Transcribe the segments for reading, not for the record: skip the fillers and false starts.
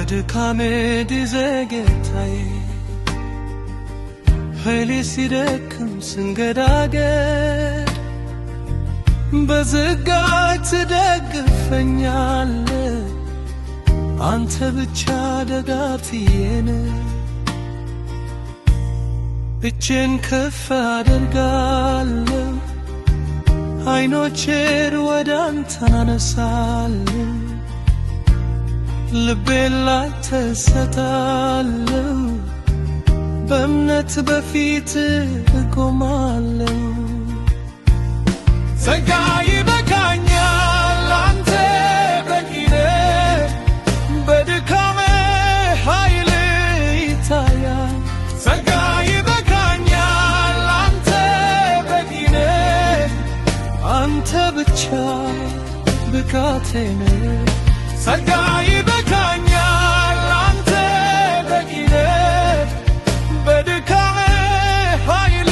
በድካሜ ዲዘጌታዬ ኃይሌ ሲደክም ስንገዳገድ በዝጋት ትደግፈኛለህ አንተ ብቻ ደጋፊዬን እጄን ከፍ አደርጋለሁ አይኖቼን ወደ አንተ አነሳለሁ ልቤን ላንተ እሰጣለሁ በእምነት በፊት እቆማለሁ ጸጋ ይበቃኛል አንተ በቂ ነህ በድካሜ ኃይል ይታያል ጸጋ ይበቃኛል አንተ በቂ ነህ አንተ ብቻ ብቃቴ ነህ ጸጋ ይበቃኛል አንተ በቂ ነህ በድካሜ ኃይል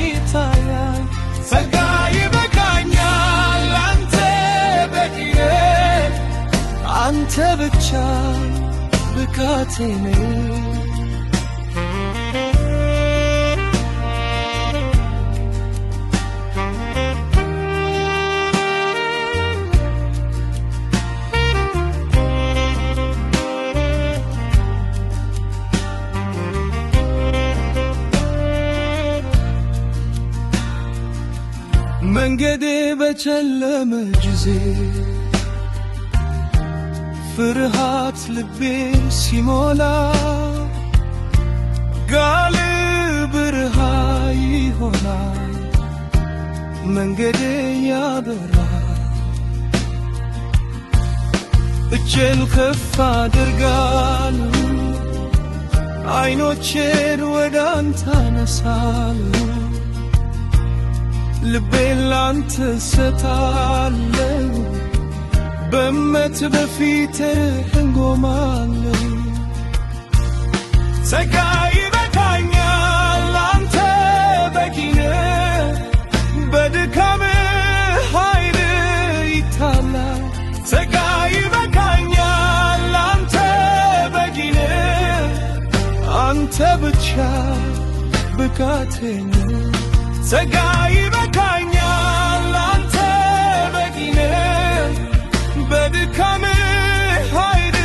ይታያል ጸጋ ይበቃኛል አንተ በቂ ነህ አንተ ብቻ ብቃቴ ነህ መንገዴ በጨለመ ጊዜ ፍርሃት ልቤን ሲሞላ ጋል ብርሃ ይሆናል መንገዴ ያበራል እጄን ከፍ አደርጋለሁ አይኖቼን ወደ አንተ አነሳለሁ ልቤን ላንተ እሰጣለሁ በእምነት በፊትህ እቆማለሁ ጸጋ ይበቃኛል አንተ በቂ ነህ በድካሜ ኃይል ይታያል ጸጋ ይበቃኛል አንተ በቂ ነህ አንተ ብቻ ብቃቴ ነህ ጸጋ ይበቃኛል አንተ በቂ ነህ በድካሜ ኃይል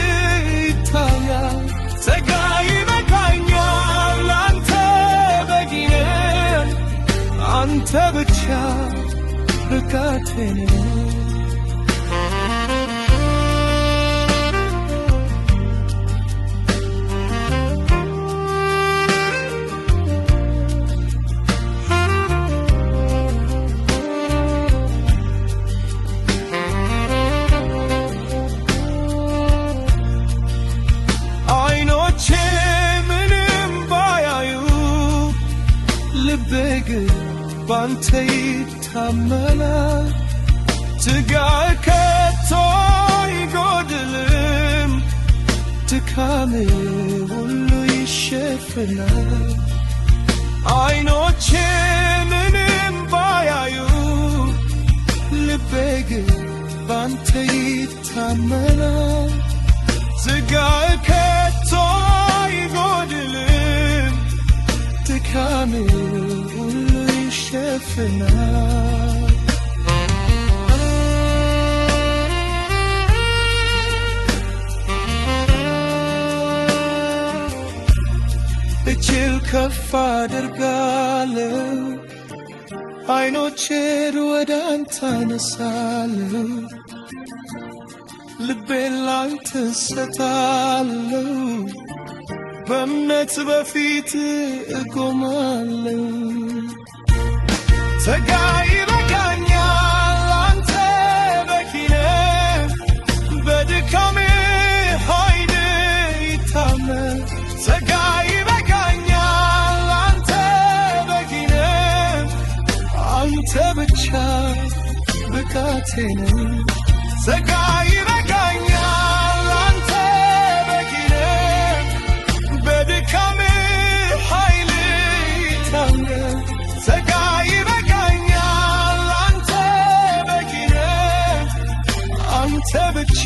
ይታያል ጸጋ ይበቃኛል አንተ በቂ ነህ አንተ ብቻ ብቃቴ ነህ ባንተ ይታመናል ትጋት ከቶ አይጎድልም ድካሜ ሁሉ ይሸፍናል አይኖቼ ምንም ባያዩ ልቤ ግን ባንተ ይታመናል ትጋት ከቶ አይጎድልም ድካሜ ሁሉ ይሸፍናል እጅግ ከፍ አደርጋለሁ አይኖቼን ወደ አንተ አነሳለሁ ልቤን ላንተ እሰጣለሁ በእምነት በፊት እቆማለሁ ጸጋ ይበቃኛል አንተ በቂ ነህ በድካሜ ኃይል ይታያል ጸጋ ይበቃኛል አንተ በቂ ነህ አንተ ብቻ ብቃቴ ነህ ጸጋ ይበቃኛል አንተ በቂ ነህ በድካሜ ኃይል ይታያል ጸጋ ይበቃኛል አንተ በቂ ነህ አንተ ብቻ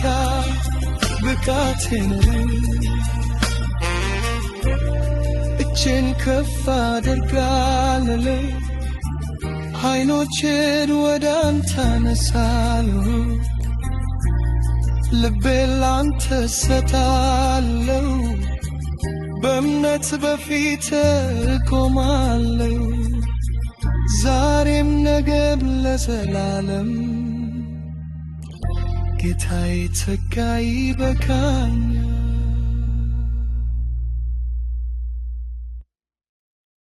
ብቃቴን እጄን ከፍ አደርጋለሁ ዓይኖቼን ወደ አንተ አነሳለሁ ልቤን ላንተ ሰጣለሁ በእምነት በፊትህ እቆማለሁ ዛሬም ነገም ለዘላለም ጌታዬ ጸጋ ይበቃኛል